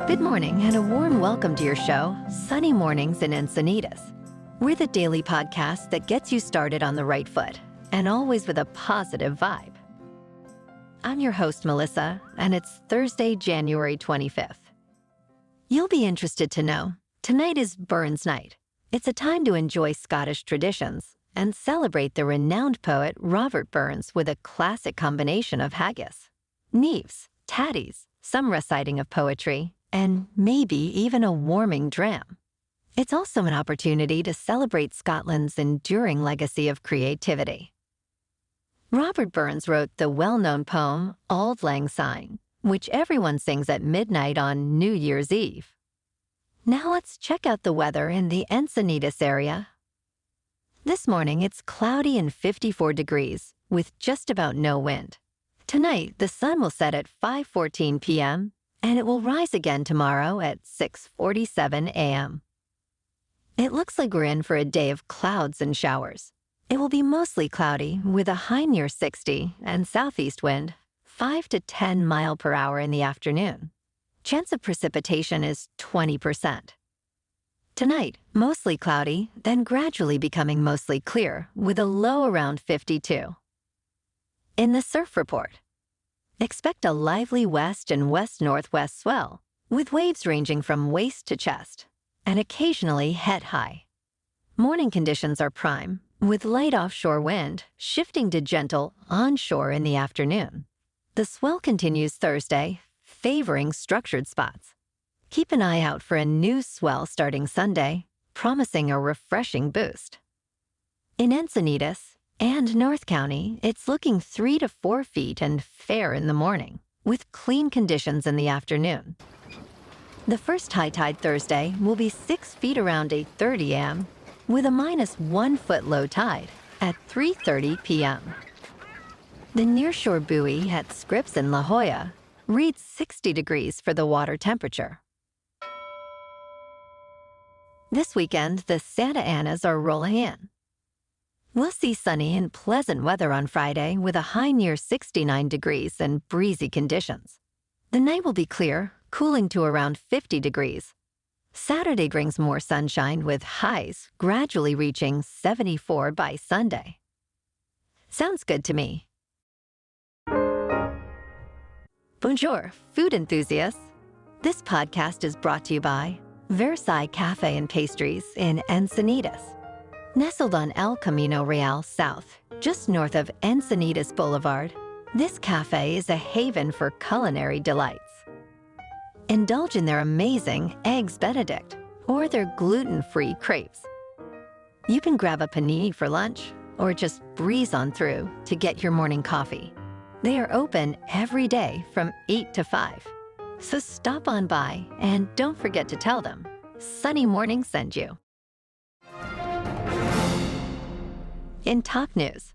Good morning and a warm welcome to your show, Sunny Mornings in Encinitas. We're the daily podcast that gets you started on the right foot and always with a positive vibe. I'm your host, Melissa, and it's Thursday, January 25th. You'll be interested to know, tonight is Burns Night. It's a time to enjoy Scottish traditions and celebrate the renowned poet Robert Burns with a classic combination of haggis, neeves, tatties, some reciting of poetry, and maybe even a warming dram. It's also an opportunity to celebrate Scotland's enduring legacy of creativity. Robert Burns wrote the well-known poem Auld Lang Syne, which everyone sings at midnight on New Year's Eve. Now let's check out the weather in the Encinitas area. This morning it's cloudy and 54 degrees, with just about no wind. Tonight, the sun will set at 5:14 p.m., and it will rise again tomorrow at 6:47 a.m. It looks like we're in for a day of clouds and showers. It will be mostly cloudy with a high near 60 and southeast wind 5 to 10 mile per hour in the afternoon. Chance of precipitation is 20%. Tonight, mostly cloudy, then gradually becoming mostly clear with a low around 52. In the surf report, expect a lively west and west-northwest swell, with waves ranging from waist to chest, and occasionally head high. Morning conditions are prime, with light offshore wind shifting to gentle onshore in the afternoon. The swell continues Thursday, favoring structured spots. Keep an eye out for a new swell starting Sunday, promising a refreshing boost. In Encinitas and North County, it's looking 3 to 4 feet and fair in the morning, with clean conditions in the afternoon. The first high tide Thursday will be 6 feet around 8:30 a.m., with a -1 foot low tide at 3:30 p.m. The nearshore buoy at Scripps in La Jolla reads 60 degrees for the water temperature. This weekend, the Santa Anas are rolling in. We'll see sunny and pleasant weather on Friday with a high near 69 degrees and breezy conditions. The night will be clear, cooling to around 50 degrees. Saturday brings more sunshine with highs gradually reaching 74 by Sunday. Sounds good to me. Bonjour, food enthusiasts. This podcast is brought to you by Versailles Cafe and Pastries in Encinitas. Nestled on El Camino Real South, just north of Encinitas Boulevard, this cafe is a haven for culinary delights. Indulge in their amazing Eggs Benedict or their gluten-free crepes. You can grab a panini for lunch or just breeze on through to get your morning coffee. They are open every day from 8 to 5. So stop on by and don't forget to tell them Sunny Morning sent you. In top news,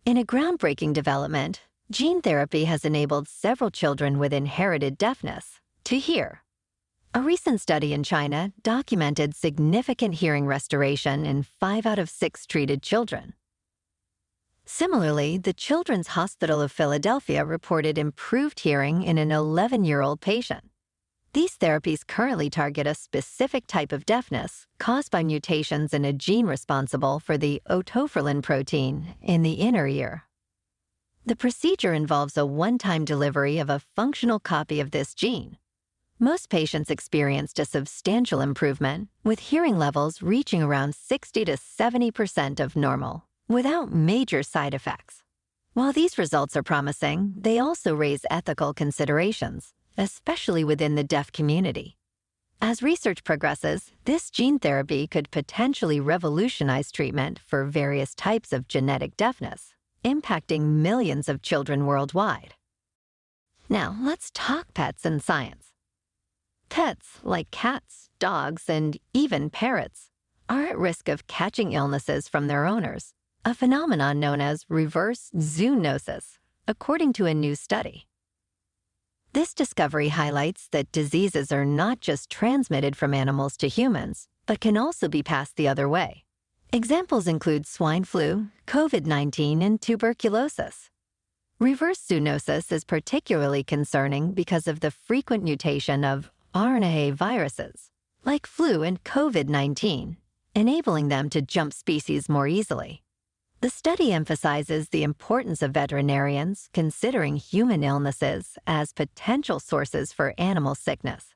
in a groundbreaking development, gene therapy has enabled several children with inherited deafness to hear. A recent study in China documented significant hearing restoration in 5 out of 6 treated children. Similarly, the Children's Hospital of Philadelphia reported improved hearing in an 11-year-old patient. These therapies currently target a specific type of deafness caused by mutations in a gene responsible for the otopherlin protein in the inner ear. The procedure involves a one-time delivery of a functional copy of this gene. Most patients experienced a substantial improvement, with hearing levels reaching around 60 to 70% of normal, without major side effects. While these results are promising, they also raise ethical considerations, especially within the deaf community. As research progresses, this gene therapy could potentially revolutionize treatment for various types of genetic deafness, impacting millions of children worldwide. Now, let's talk pets and science. Pets, like cats, dogs, and even parrots, are at risk of catching illnesses from their owners, a phenomenon known as reverse zoonosis, according to a new study. This discovery highlights that diseases are not just transmitted from animals to humans, but can also be passed the other way. Examples include swine flu, COVID-19, and tuberculosis. Reverse zoonosis is particularly concerning because of the frequent mutation of RNA viruses, like flu and COVID-19, enabling them to jump species more easily. The study emphasizes the importance of veterinarians considering human illnesses as potential sources for animal sickness.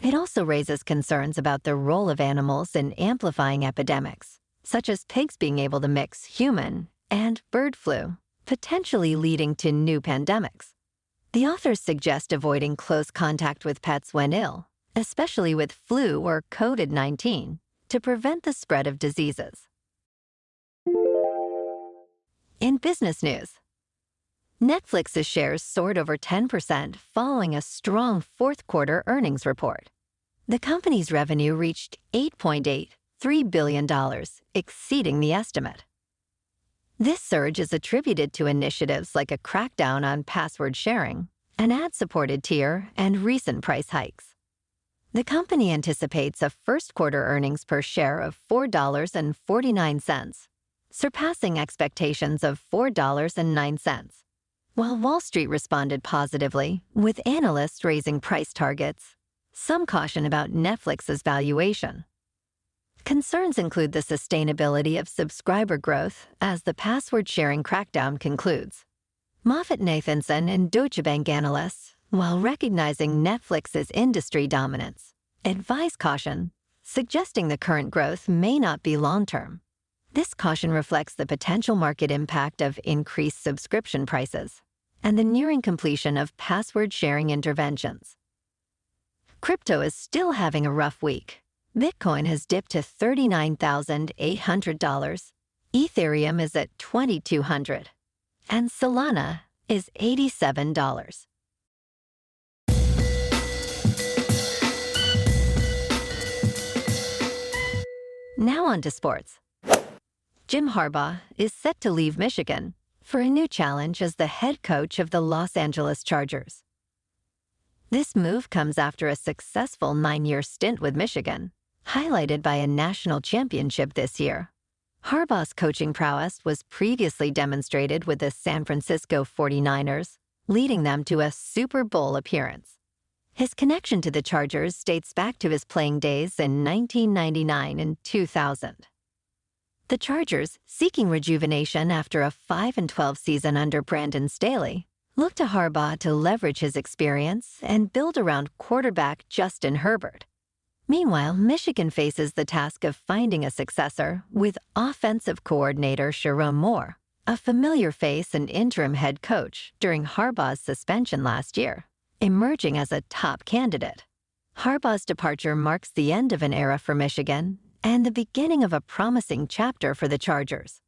It also raises concerns about the role of animals in amplifying epidemics, such as pigs being able to mix human and bird flu, potentially leading to new pandemics. The authors suggest avoiding close contact with pets when ill, especially with flu or COVID-19, to prevent the spread of diseases. In business news, Netflix's shares soared over 10% following a strong fourth-quarter earnings report. The company's revenue reached $8.83 billion, exceeding the estimate. This surge is attributed to initiatives like a crackdown on password sharing, an ad-supported tier, and recent price hikes. The company anticipates a first-quarter earnings per share of $4.49, surpassing expectations of $4.09. While Wall Street responded positively, with analysts raising price targets, some caution about Netflix's valuation. Concerns include the sustainability of subscriber growth as the password-sharing crackdown concludes. MoffettNathanson and Deutsche Bank analysts, while recognizing Netflix's industry dominance, advise caution, suggesting the current growth may not be long-term. This caution reflects the potential market impact of increased subscription prices and the nearing completion of password-sharing interventions. Crypto is still having a rough week. Bitcoin has dipped to $39,800, Ethereum is at $2,200, and Solana is $87. Now on to sports. Jim Harbaugh is set to leave Michigan for a new challenge as the head coach of the Los Angeles Chargers. This move comes after a successful 9-year stint with Michigan, highlighted by a national championship this year. Harbaugh's coaching prowess was previously demonstrated with the San Francisco 49ers, leading them to a Super Bowl appearance. His connection to the Chargers dates back to his playing days in 1999 and 2000. The Chargers, seeking rejuvenation after a 5-12 season under Brandon Staley, looked to Harbaugh to leverage his experience and build around quarterback Justin Herbert. Meanwhile, Michigan faces the task of finding a successor with offensive coordinator Sharon Moore, a familiar face and interim head coach during Harbaugh's suspension last year, emerging as a top candidate. Harbaugh's departure marks the end of an era for Michigan and the beginning of a promising chapter for the Chargers.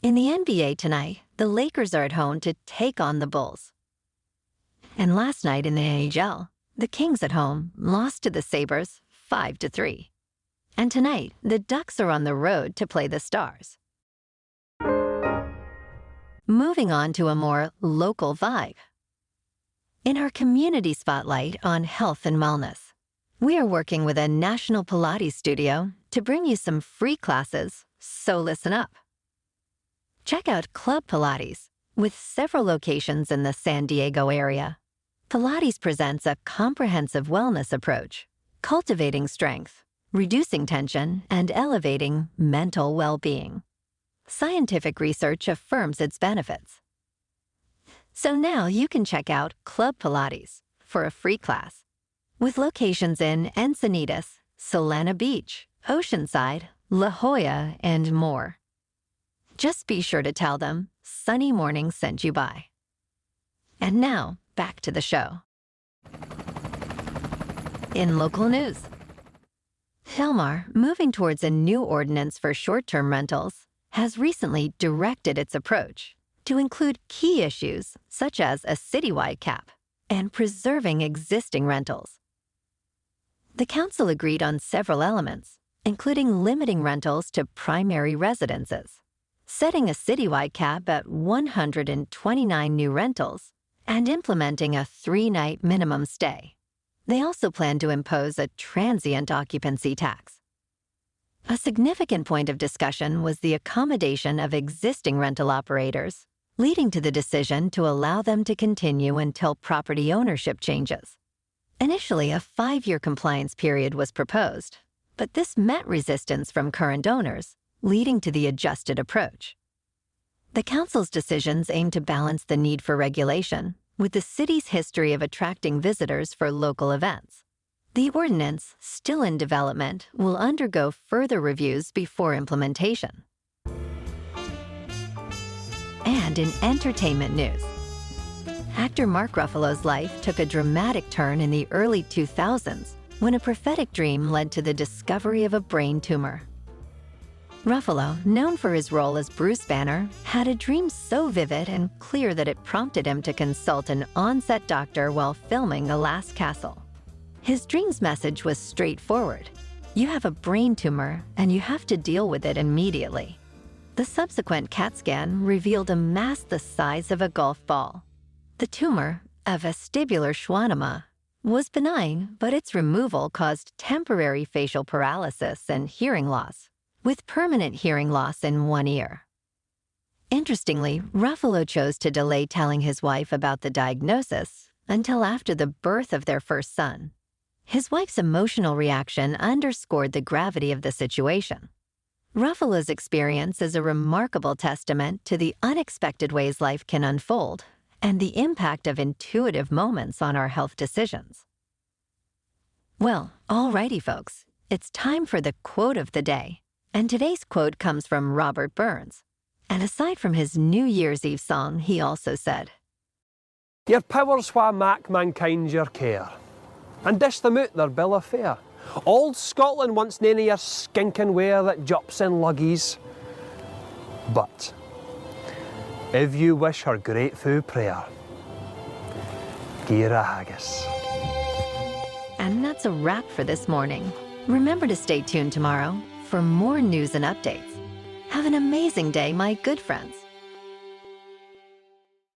In the NBA tonight, the Lakers are at home to take on the Bulls. And last night in the NHL, the Kings at home lost to the Sabres 5-3. And tonight, the Ducks are on the road to play the Stars. Moving on to a more local vibe. In our community spotlight on health and wellness, we are working with a national Pilates studio to bring you some free classes, so listen up. Check out Club Pilates, with several locations in the San Diego area. Pilates presents a comprehensive wellness approach, cultivating strength, reducing tension, and elevating mental well-being. Scientific research affirms its benefits. So now you can check out Club Pilates for a free class, with locations in Encinitas, Solana Beach, Oceanside, La Jolla, and more. Just be sure to tell them Sunny Morning sent you by. And now, back to the show. In local news, Philmar, moving towards a new ordinance for short-term rentals, has recently directed its approach to include key issues such as a citywide cap and preserving existing rentals. The council agreed on several elements, including limiting rentals to primary residences, setting a citywide cap at 129 new rentals, and implementing a 3-night minimum stay. They also plan to impose a transient occupancy tax. A significant point of discussion was the accommodation of existing rental operators, leading to the decision to allow them to continue until property ownership changes. Initially, a 5-year compliance period was proposed, but this met resistance from current owners, leading to the adjusted approach. The council's decisions aim to balance the need for regulation with the city's history of attracting visitors for local events. The ordinance, still in development, will undergo further reviews before implementation. And in entertainment news, actor Mark Ruffalo's life took a dramatic turn in the early 2000s when a prophetic dream led to the discovery of a brain tumor. Ruffalo, known for his role as Bruce Banner, had a dream so vivid and clear that it prompted him to consult an on-set doctor while filming The Last Castle. His dream's message was straightforward. You have a brain tumor and you have to deal with it immediately. The subsequent CAT scan revealed a mass the size of a golf ball. The tumor, a vestibular schwannoma, was benign, but its removal caused temporary facial paralysis and hearing loss, with permanent hearing loss in one ear. Interestingly, Ruffalo chose to delay telling his wife about the diagnosis until after the birth of their first son. His wife's emotional reaction underscored the gravity of the situation. Ruffalo's experience is a remarkable testament to the unexpected ways life can unfold and the impact of intuitive moments on our health decisions. Well, alrighty folks, it's time for the quote of the day. And today's quote comes from Robert Burns. And aside from his New Year's Eve song, he also said, "Your powers wha mak mankind your care, and dish them out their bill of fare. Old Scotland wants none of your skinking ware that jops in luggies. But if you wish her grateful prayer, gie her a haggis." And that's a wrap for this morning. Remember to stay tuned tomorrow for more news and updates. Have an amazing day, my good friends.